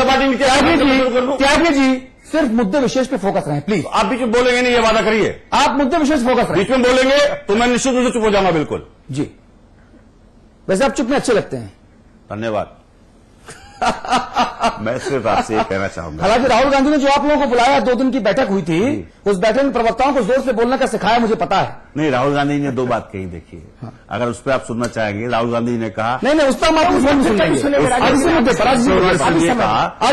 जनता party नीचे त्यागी जी सिर्फ मुद्दे विशेष पे फोकस रहें प्लीज। आप बीच में बोलेंगे नहीं, ये वादा करिए। आप मुद्दे विशेष फोकस रहें। बीच में बोलेंगे तो मैं निश्चित रूप से चुप हो जाऊंगा। बिल्कुल जी, वैसे आप चुप में अच्छे लगते हैं। धन्यवाद। मैं सिर्फ आपसे ये कहना चाहूंगा, हालांकि राहुल गांधी ने जो आप लोगों को बुलाया, 2 दिन की बैठक हुई थी, उस बैठक में प्रवक्ताओं को जोर से बोलने का सिखाया, मुझे पता है। नहीं, राहुल गांधी ने 2 बात कही, देखिए। अगर उस पर आप सुनना चाहेंगे, राहुल गांधी ने कहा नहीं उस पर आप सुनेंगे, आज इसी मुद्दे पर, आज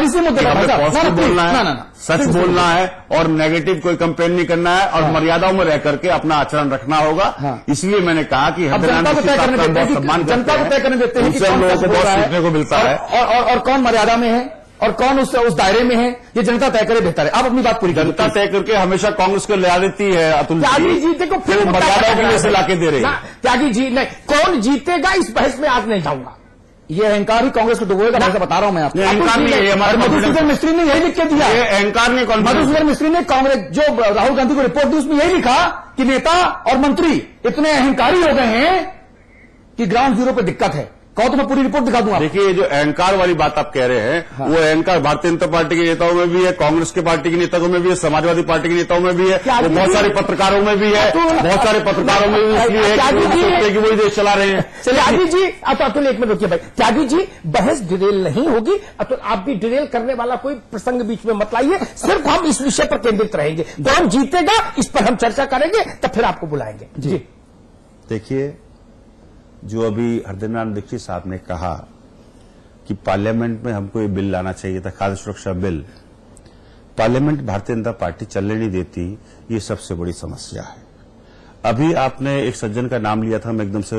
इसी मुद्दे पर बोलना है, सच बोलना है और नेगेटिव कोई कंपेन नहीं करना है और मर्यादाओं में रह करके अपना आचरण रखना होगा। इसलिए मैंने कहा कि जनता को तय करने देते हैं, जनता को तय करने देते हैं कि कौन लोगों को बहुत सीखने को मिलता है और कौन मर्यादा में है और कौन उस दायरे में है, ये जनता तय करे, बेहतर है। आप अपनी बात पूरी जनता तय करके हमेशा कांग्रेस को ले देती है। अतुल त्यागी जी देखो फिर मर्यादाओं के लिए से लाके दे रहे हैं। त्यागी जी नहीं, कौन जीतेगा इस बहस में आज नहीं जाऊंगा। ये अहंकार ही कांग्रेस को डुबोएगा, मैं बता रहा हूं। मैं आपको अहंकार नहीं है, हमारे मधुसूदन मिस्त्री ने यही लिख के दिया, ये अहंकार नहीं। मधुसूदन मिस्त्री ने कांग्रेस जो राहुल गांधी को रिपोर्ट दी, उसमें यही लिखा कि नेता और मंत्री इतने अहंकारी हो गए हैं कि ग्राउंड जीरो पे दिक्कत है। कहो तो मैं पूरी रिपोर्ट दिखा दूंगा। देखिए, जो अहंकार वाली बात आप कह रहे हैं, वो अहंकार भारतीय जनता पार्टी के नेताओं में भी है, कांग्रेस के पार्टी के नेताओं में भी है, समाजवादी पार्टी के नेताओं में भी है, वो बहुत सारे पत्रकारों में भी है, बहुत सारे पत्रकारों में भी इसलिए है कि वही देश चला रहे हैं। त्यागी जी, अतुल एक मिनट रुकिए भाई। त्यागी जी, बहस डिटेल नहीं होगी। अतुल आप भी डिटेल करने वाला कोई प्रसंग बीच में मत लाइए, सिर्फ हम इस विषय पर केंद्रित रहेंगे। कौन जीतेगा इस पर हम चर्चा करेंगे, तब फिर आपको बुलाएंगे। जी देखिए, जो अभी हरदीप दीक्षित साहब ने कहा कि पार्लियामेंट में हमको ये बिल लाना चाहिए था, खाद्य सुरक्षा bill, parliament Bharatiya Janata party चलने नहीं देती, ये सबसे बड़ी समस्या है। अभी आपने एक सज्जन का नाम लिया था, मैं एकदम से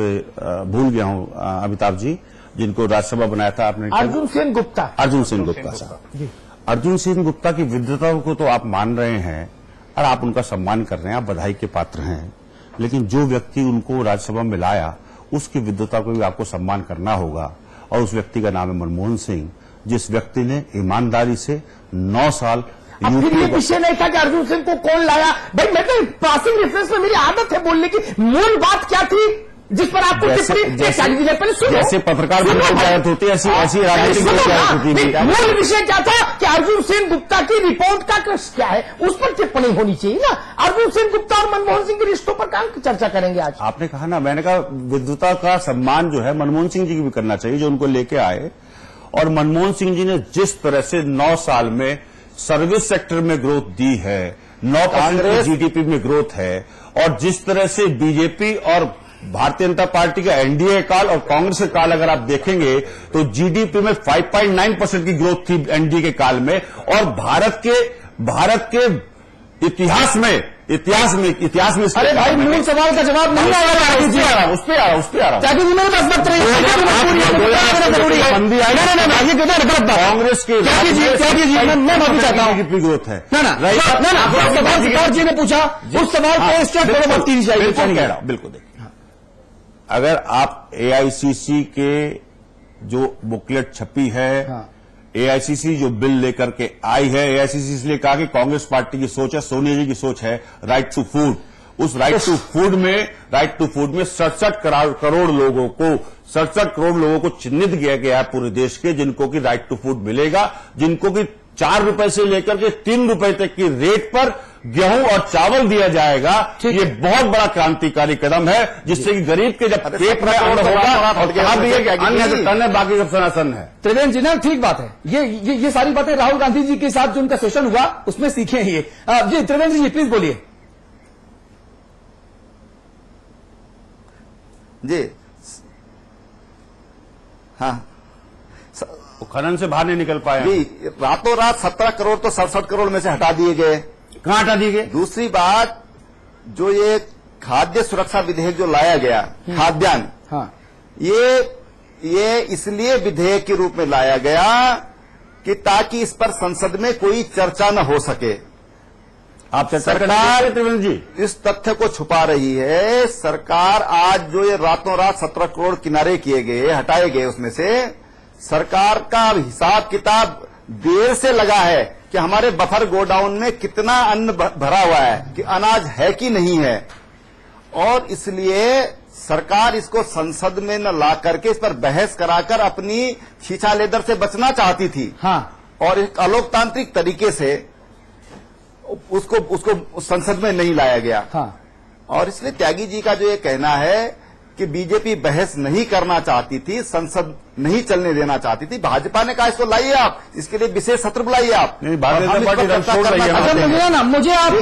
भूल गया हूं, अमिताभ जी, जिनको राज्यसभा बनाया था आपने, अर्जुन सिंह गुप्ता साहब। अर्जुन सिंह गुप्ता की विद्वता को तो आप मान रहे हैं और आप उनका सम्मान कर रहे हैं, आप बधाई के पात्र हैं, लेकिन जो व्यक्ति उनको राज्यसभा में लाया उसकी विद्वता को भी आपको सम्मान करना होगा। और उस व्यक्ति का नाम है मनमोहन सिंह, जिस व्यक्ति ने ईमानदारी से 9 साल। फिर ये विषय नहीं था कि अर्जुन सिंह को कौन लाया। भाई मैं तो पासिंग रेफरेंस में, मेरी आदत है बोलने की। मूल बात क्या थी जिस पर आपको जैसे पत्रकार होती है, ऐसी राजनीतिक होती है। मूल विषय क्या था कि अर्जुन सिंह गुप्ता की रिपोर्ट का क्या है, उस पर टिप्पणी होनी चाहिए ना। अर्जुन सिंह गुप्ता और मनमोहन सिंह के रिश्तों पर कहां चर्चा करेंगे आज। आपने कहा ना, मैंने कहा विद्वता का सम्मान जो है मनमोहन सिंह जी की भी करना चाहिए, जो उनको लेके आए। और मनमोहन सिंह जी ने जिस तरह से 9 साल में सर्विस सेक्टर में ग्रोथ दी है, 9% जीडीपी में ग्रोथ है, और जिस तरह से बीजेपी और भारतीय जनता पार्टी का एनडीए काल और कांग्रेस के काल अगर आप देखेंगे तो जीडीपी में 5.9% की ग्रोथ थी एनडीए के काल में। और भारत के इतिहास में अरे भाई, मूल सवाल का जवाब नहीं आ रहा। उस पे आ रहा त्यागी जी, मेरे पास वक्त नहीं है। कांग्रेस के त्यागी जी, मैं माफी चाहता हूँ। कितनी ग्रोथ है सरकार जी ने पूछा उस सवाल पे चाहिए। बिल्कुल। देखिए, अगर आप एआईसीसी के जो बुकलेट छपी है, एआईसीसी जो बिल लेकर के आई है, एआईसीसी इसलिए कहा कि कांग्रेस पार्टी की सोच है, सोनिया जी की सोच है राइट टू फूड। उस राइट टू फूड में 67 करोड़ लोगों को चिन्हित किया गया है पूरे देश के, जिनको कि राइट टू फूड मिलेगा, जिनको कि 4 रुपए से लेकर के 3 रुपए तक की रेट पर गेहूं और चावल दिया जाएगा। ये बहुत बड़ा क्रांतिकारी कदम है, जिससे कि गरीब के जब पेट में अन्न होगा और कहा भी है कि अन्य जो तन है बाकी सब सनातन है। त्रिवेंद्र जी ने ठीक बात है, ये सारी बातें राहुल गांधी जी के साथ जो उनका सेशन हुआ उसमें सीखे हैं ये। जी त्रिवेंद्र जी प्लीज बोलिए। जी हाँ, खनन से बाहर नहीं निकल पाया जी। रातों रात 17 करोड़ तो 67 करोड़ में से हटा दिए गए। कहां हटा दिए गए? दूसरी बात, जो ये खाद्य सुरक्षा विधेयक जो लाया गया, खाद्यान्न, हाँ, ये इसलिए विधेयक के रूप में लाया गया कि ताकि इस पर संसद में कोई चर्चा न हो सके। आप सरकार त्रिवेंद्र जी इस तथ्य को छुपा रही है। सरकार आज जो ये रातों रात 17 करोड़ किनारे किए गए, हटाए गए, उसमें से सरकार का हिसाब किताब देर से लगा है कि हमारे बफर गोडाउन में कितना अन्न भरा हुआ है, कि अनाज है कि नहीं है। और इसलिए सरकार इसको संसद में न ला करके इस पर बहस कराकर अपनी खींचा लेदर से बचना चाहती थी। हाँ। और एक अलोकतांत्रिक तरीके से उसको संसद में नहीं लाया गया। हाँ। और इसलिए त्यागी जी का जो ये कहना है कि बीजेपी बहस नहीं करना चाहती थी, संसद नहीं चलने देना चाहती थी, भाजपा ने कहा इसको लाइए आप, इसके लिए विशेष सत्र बुलाइए आप। नहीं, भारतीय जनता पार्टी चर्चा छोड़ रही है। करना अच्छा, चाहते हैं। ना मुझे आप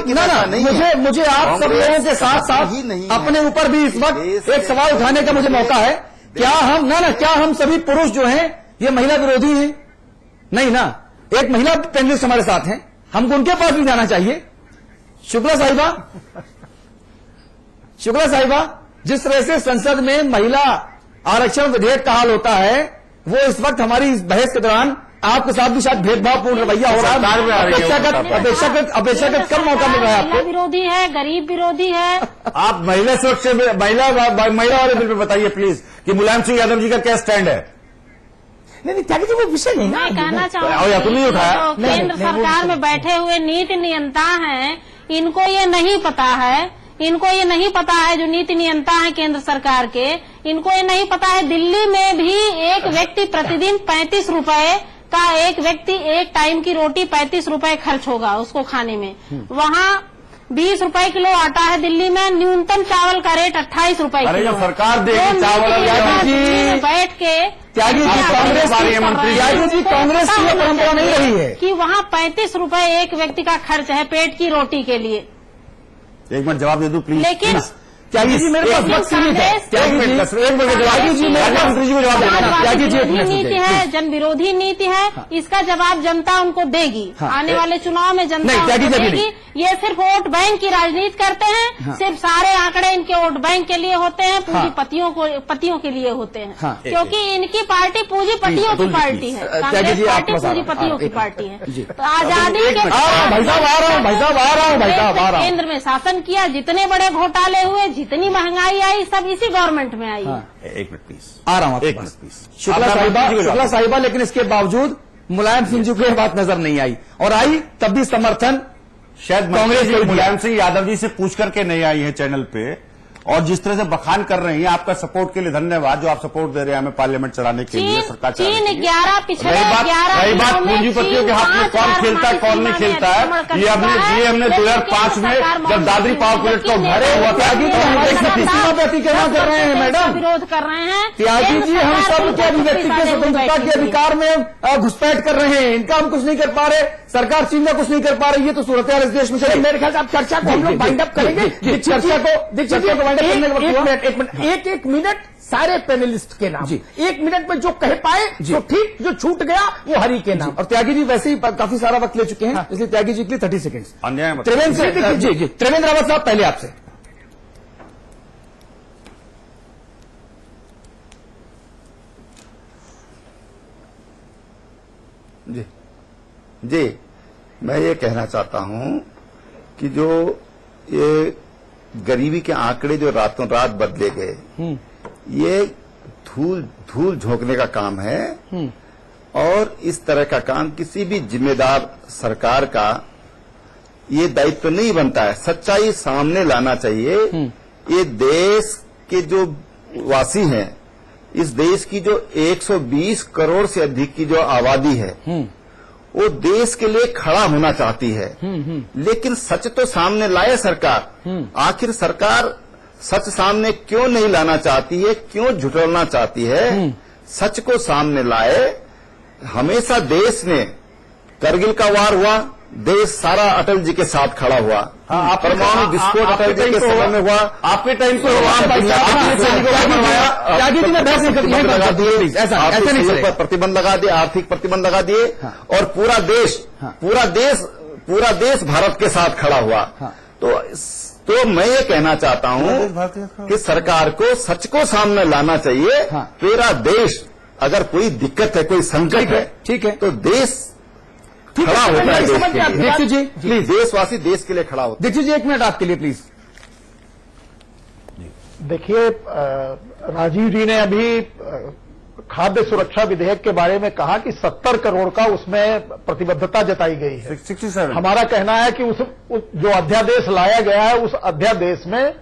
मुझे आप सब लोगों के साथ साथ अपने ऊपर भी इस वक्त एक सवाल उठाने का मुझे मौका है। क्या हम सभी पुरुष जो हैं ये महिला विरोधी हैं? नहीं ना, एक महिला पैनलिस्ट हमारे साथ हैं, हमको उनके पास भी जाना चाहिए। शुक्ला साहिबा, जिस तरह से संसद में महिला आरक्षण विधेयक का हाल होता है, वो इस वक्त हमारी इस बहस के दौरान आपके साथ भी शायद भेदभावपूर्ण रवैया हो रहा है। अपेक्षाकृत कम मौका मिल रहा है महिला आपको। विरोधी है, गरीब विरोधी है। आप महिला सुरक्षा महिला वाले बिल पे बताइए प्लीज कि मुलायम सिंह यादव जी का क्या स्टैंड है। नहीं त्यागी जी, वो विषय नहीं ना। मैं कहना या चाहूंगी तुम नहीं उठाया? जो केंद्र सरकार में बैठे हुए नीति नियंता हैं, इनको ये नहीं पता है, जो नीति नियंता है केंद्र सरकार के, इनको ये नहीं पता है दिल्ली में भी एक व्यक्ति प्रतिदिन 35 रुपए का एक टाइम की रोटी 35 रुपए खर्च होगा उसको खाने में। वहाँ 20 रुपए किलो आटा है दिल्ली में, न्यूनतम चावल का रेट 28 रुपए अरे किलो जो है। सरकार देगी चावल बैठ के त्यागी जी, कांग्रेस की परंपरा नहीं रही है कि वहाँ 35 रुपए एक व्यक्ति का खर्च है पेट की रोटी के लिए। एक मिनट जवाब दे दूं प्लीज। लेकिन त्यागी जी, मेरे पास वक्त सीमित है। त्यागी जी, मंत्री जी को जवाब देना। त्यागी जी, नीति है, जन विरोधी नीति है, इसका जवाब जनता उनको देगी। आने वाले चुनाव में जनता उनको देगी। ये सिर्फ वोट बैंक की राजनीति करते हैं, सिर्फ सारे आंकड़े इनके वोट बैंक के लिए होते हैं, पतियों के लिए होते हैं, क्योंकि इनकी पार्टी पूंजीपतियों की पार्टी है। कांग्रेस पार्टी पूंजीपतियों की पार्टी है। तो आजादी के केंद्र में शासन किया, जितने बड़े घोटाले हुए, जितनी महंगाई आई, सब इसी गवर्नमेंट में आई है। एक मिनट प्लीज, आ रहा हूँ। एक मिनट प्लीज। शुक्ला साहिबा, लेकिन इसके बावजूद मुलायम सिंह जी को यह बात नजर नहीं आई, और आई तब भी समर्थन शायद कांग्रेस मुलायम सिंह यादव जी से पूछ करके नहीं आई है चैनल पे, और जिस तरह से बखान कर रही हैं, आपका सपोर्ट के लिए धन्यवाद, जो आप सपोर्ट दे रहे हैं हमें पार्लियामेंट चलाने के लिए, सरकार चलाने के लिए। 11 पिछले 11 रही बात पूंजीपतियों के हाथ में कौन खेलता है कौन नहीं खेलता है, ये हमने 2005 में जब दादरी पावर प्रोजेक्ट का उद्घाटन हुआ था, कहना कर रहे हैं मैडम, विरोध कर रहे हैं। त्यागी जी, हम सब के अभिव्यक्ति के स्वतंत्रता के अधिकार में घुसपैठ कर रहे हैं, इनका हम कुछ नहीं कर पा रहे, सरकार चीन का कुछ नहीं कर पा रही है, तो सूरत हाल इस देश में चले। मेरे ख्याल से आप चर्चा को हम लोग बाइंड अप करेंगे। एक मिनट सारे पैनलिस्ट के नाम, 1 मिनट में जो कह पाए तो ठीक, जो छूट गया वो हरि के नाम। और त्यागी जी वैसे ही काफी सारा वक्त ले चुके हैं, इसलिए त्यागी जी के लिए 30 सेकंड्स। त्रिवेंद्र रावत साहब, पहले आपसे। जी, मैं ये कहना चाहता हूं कि जो ये गरीबी के आंकड़े जो रातों रात बदले गए, ये धूल झोंकने का काम है, और इस तरह का काम किसी भी जिम्मेदार सरकार का ये दायित्व नहीं बनता है। सच्चाई सामने लाना चाहिए। ये देश के जो वासी हैं, इस देश की जो 120 करोड़ से अधिक की जो आबादी है, वो देश के लिए खड़ा होना चाहती है, लेकिन सच तो सामने लाए सरकार। आखिर सरकार सच सामने क्यों नहीं लाना चाहती है, क्यों झुठलाना चाहती है? सच को सामने लाए। हमेशा देश ने, करगिल का वार हुआ, देश सारा अटल जी के साथ खड़ा हुआ। परमाणु विस्फोट अटल जी के समय में हुआ, आपके टाइम पे हुआ। प्रतिबंध लगा दिए, आर्थिक प्रतिबंध लगा दिए, और पूरा देश भारत के साथ खड़ा हुआ। तो मैं ये कहना चाहता हूं कि सरकार को सच को सामने लाना चाहिए। पूरा देश, अगर कोई दिक्कत है, कोई संकट है, ठीक है, तो देश खड़ा होता है। दीक्षित जी प्लीज, देशवासी देश के लिए खड़ा होता है। दीक्षित जी, 1 मिनट आपके लिए प्लीज। देखिए, राजीव जी ने अभी खाद्य सुरक्षा विधेयक के बारे में कहा कि 70 करोड़ का उसमें प्रतिबद्धता जताई गई है। 67। हमारा कहना है कि उस जो अध्यादेश लाया गया है, उस अध्यादेश में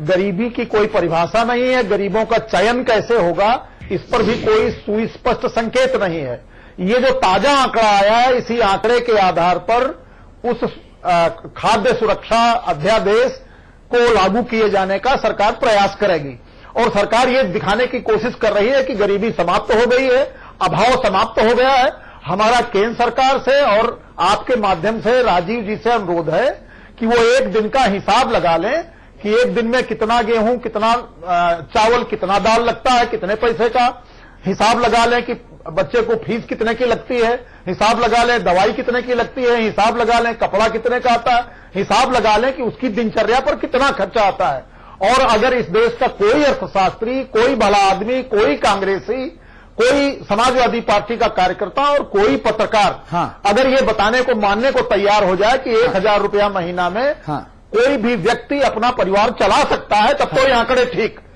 गरीबी की कोई परिभाषा नहीं है। गरीबों का चयन कैसे होगा, इस पर भी कोई सुस्पष्ट संकेत नहीं है। ये जो ताजा आंकड़ा आया है, इसी आंकड़े के आधार पर उस खाद्य सुरक्षा अध्यादेश को लागू किए जाने का सरकार प्रयास करेगी। और सरकार ये दिखाने की कोशिश कर रही है कि गरीबी समाप्त हो गई है, अभाव समाप्त हो गया है। हमारा केंद्र सरकार से और आपके माध्यम से राजीव जी से अनुरोध है कि वो एक दिन का हिसाब लगा लें कि एक दिन में कितना गेहूं, कितना चावल, कितना दाल लगता है, कितने पैसे का हिसाब लगा लें कि बच्चे को फीस कितने की लगती है, हिसाब लगा लें दवाई कितने की लगती है, हिसाब लगा लें कपड़ा कितने का आता है, हिसाब लगा लें कि उसकी दिनचर्या पर कितना खर्चा आता है। और अगर इस देश का कोई अर्थशास्त्री, कोई भला आदमी, कोई कांग्रेसी, कोई समाजवादी पार्टी का कार्यकर्ता और कोई पत्रकार अगर ये बताने को, मानने को तैयार हो जाए कि 1,000 रुपया महीना में कोई भी व्यक्ति अपना परिवार चला सकता है, तब तो ये आंकड़े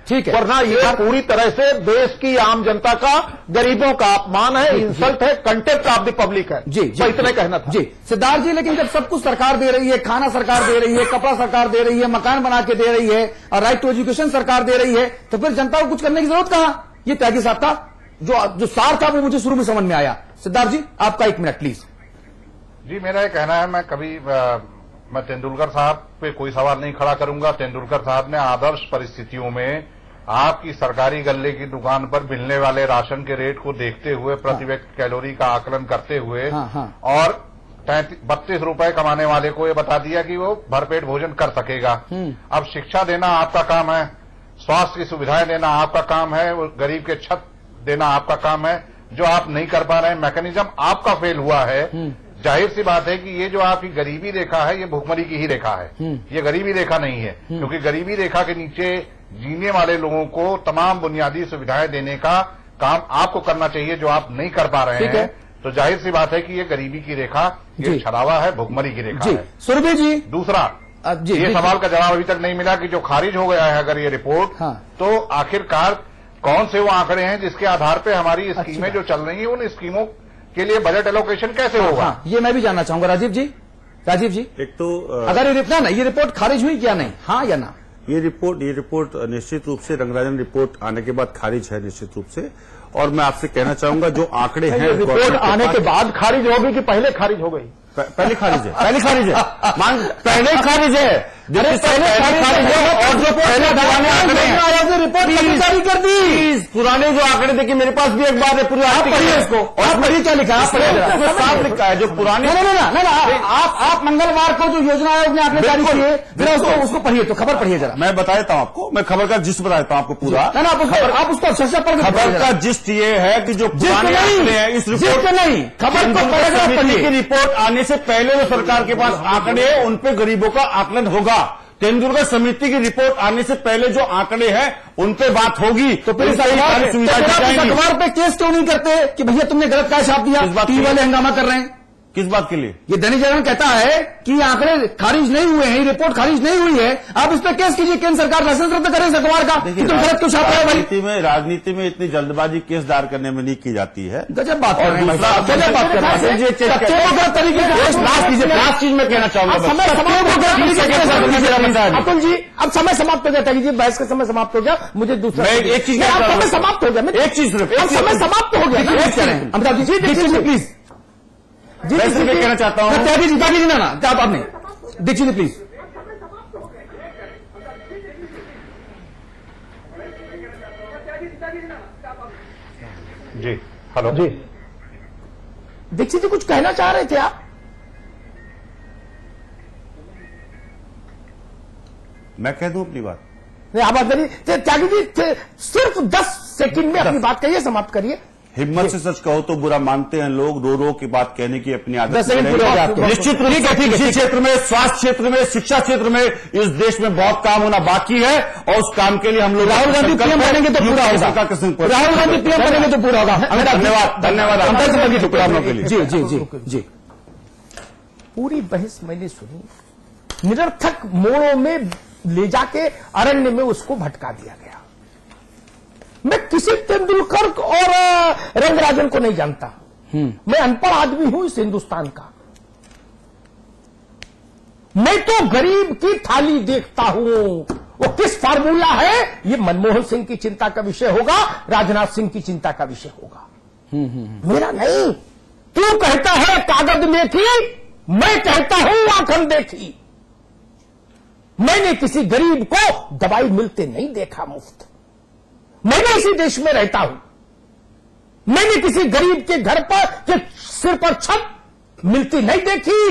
ठीक है। वरना ये पूरी तरह से देश की आम जनता का, गरीबों का अपमान है, इंसल्ट है, कंटेम्प्ट ऑफ द पब्लिक है। जी इतने कहना था। जी सिद्धार्थ जी, लेकिन जब सब कुछ सरकार दे रही है, खाना सरकार दे रही है, कपड़ा सरकार दे रही है, मकान बना के दे रही है और राइट टू एजुकेशन सरकार दे रही है, तो फिर जनता को कुछ करने की जरूरत कहां? ये त्यागी साहब था जो सार था वो मुझे शुरू में समझ में आया। सिद्धार्थ जी आपका 1 मिनट प्लीज। जी मेरा ये कहना है, मैं तेंदुलकर साहब पे कोई सवाल नहीं खड़ा करूंगा। तेंदुलकर साहब ने आदर्श परिस्थितियों में आपकी सरकारी गल्ले की दुकान पर मिलने वाले राशन के रेट को देखते हुए, प्रति व्यक्ति कैलोरी का आकलन करते हुए और 32 रुपए कमाने वाले को ये बता दिया कि वो भरपेट भोजन कर सकेगा। अब शिक्षा देना आपका काम है, स्वास्थ्य की सुविधाएं देना आपका काम है, गरीब के छत देना आपका काम है। जो आप नहीं कर पा रहे हैं, मैकेनिज्म आपका फेल हुआ है। जाहिर सी बात है कि ये जो आपकी गरीबी रेखा है, ये भुखमरी की ही रेखा है, ये गरीबी रेखा नहीं है। क्योंकि गरीबी रेखा के नीचे जीने वाले लोगों को तमाम बुनियादी सुविधाएं देने का काम आपको करना चाहिए, जो आप नहीं कर पा रहे हैं। तो जाहिर सी बात है कि ये गरीबी की रेखा, ये छलावा है, भुखमरी की रेखा है। सुरभि जी दूसरा, ये सवाल का जवाब अभी तक नहीं मिला कि जो खारिज हो गया है अगर ये रिपोर्ट, तो आखिरकार कौन से वो आंकड़े हैं जिसके आधार पर हमारी स्कीमें जो चल रही है, उन स्कीमों के लिए बजट एलोकेशन कैसे होगा? ये मैं भी जानना चाहूंगा। राजीव जी एक तो अगर ये रिपोर्ट खारिज हुई क्या नहीं, हाँ या ना? ये रिपोर्ट निश्चित रूप से रंगराजन रिपोर्ट आने के बाद खारिज है निश्चित रूप से। और मैं आपसे कहना चाहूंगा जो आंकड़े हैं, रिपोर्ट आने के बाद खारिज होगी कि पहले खारिज हो गई? पहले खारिज है, पहले खारिज है, पहले खारिज है, पहले खारिज है। और जो पहले पुराने आंकड़े रिपोर्ट जारी कर दी, पुराने जो आंकड़े देखिए मेरे पास भी एक बार है, पूरी आप पढ़िए इसको। और पढ़िए क्या लिखा है, साफ लिखा है जो पुराने। आप मंगलवार को जो योजना आयोग ने आंकड़े जारी किए, जरा उसको पढ़िए, तो खबर पढ़िए जरा। मैं बता देता हूं आपको, मैं खबर का जिस्ट बता देता हूं आपको पूरा। आप उसको अच्छे पढ़। खबर का जिस्ट ये है कि जो पुराने आंकड़े हैं, इस रिपोर्ट नहीं, खबर की रिपोर्ट आने से पहले जो सरकार के पास आंकड़े हैं, उन पे गरीबों का आकलन होगा। तेंदुलकर समिति की रिपोर्ट आने से पहले जो आंकड़े हैं उन पे बात होगी। तो फिर अखबार पे केस क्यों नहीं करते कि भैया तुमने गलत का छाप दिया? टीवी वाले हंगामा कर रहे हैं किस बात के लिए? ये दैनिक जागरण कहता है कि आंकड़े खारिज नहीं हुए हैं, रिपोर्ट खारिज नहीं हुई है, आप इस पर केस कीजिए, केंद्र सरकार लाइसेंस रद्द करे इस अखबार का कि तुम गलत क्यों छाप रहे हो भाई? राजनीति में इतनी जल्दबाजी केस दायर करने में नहीं की जाती है। गजब बात कर रहे हैं, गजब बात कर रहे हैं। तरीके से लास्ट चीज में कहना चाहूंगा, अतुल जी अब समय समाप्त हो गया, जी बहस का समय समाप्त हो गया। मुझे दूसरा एक चीज समय समाप्त हो गया, एक चीज समय समाप्त हो गया। अमिताभ जी प्लीज, जी मैं कहना चाहता हूँ त्यागी जी ना आप आपने दीक्षित जी प्लीज। जी हेलो जी दीक्षित जी कुछ कहना चाह रहे थे आप? मैं कह दूं अपनी बात? नहीं आप बात करिए त्यागी जी, सिर्फ 10 सेकंड में अपनी बात करिए, समाप्त करिए। हिम्मत से सच कहो तो बुरा मानते हैं लोग, रो रो की बात कहने की अपनी आदत। निश्चित रूप से कृषि क्षेत्र में, स्वास्थ्य क्षेत्र में, शिक्षा क्षेत्र में इस देश में बहुत काम होना बाकी है और उस काम के लिए हम लोग राहुल गांधी पीएम बनेंगे तो पूरा होगा। राहुल गांधी पीएम बनेंगे तो पूरा होगा। धन्यवाद शुभकामनाओं के लिए। जी जी जी जी पूरी बहस मैंने सुनी, निरर्थक मोड़ों में ले जाके अरण्य में उसको भटका दिया गया। मैं किसी तेंदुलकर और रंगराजन को नहीं जानता, मैं अनपढ़ आदमी हूं इस हिंदुस्तान का। मैं तो गरीब की थाली देखता हूं, वो किस फार्मूला है ये मनमोहन सिंह की चिंता का विषय होगा, राजनाथ सिंह की चिंता का विषय होगा, मेरा नहीं। तू कहता है कागज में थी, मैं कहता हूं आंखन देखी। मैंने किसी गरीब को दवाई मिलते नहीं देखा मुफ्त। मैंने इसी देश में रहता हूं। मैंने किसी गरीब के घर पर के सिर पर छत मिलती नहीं देखी।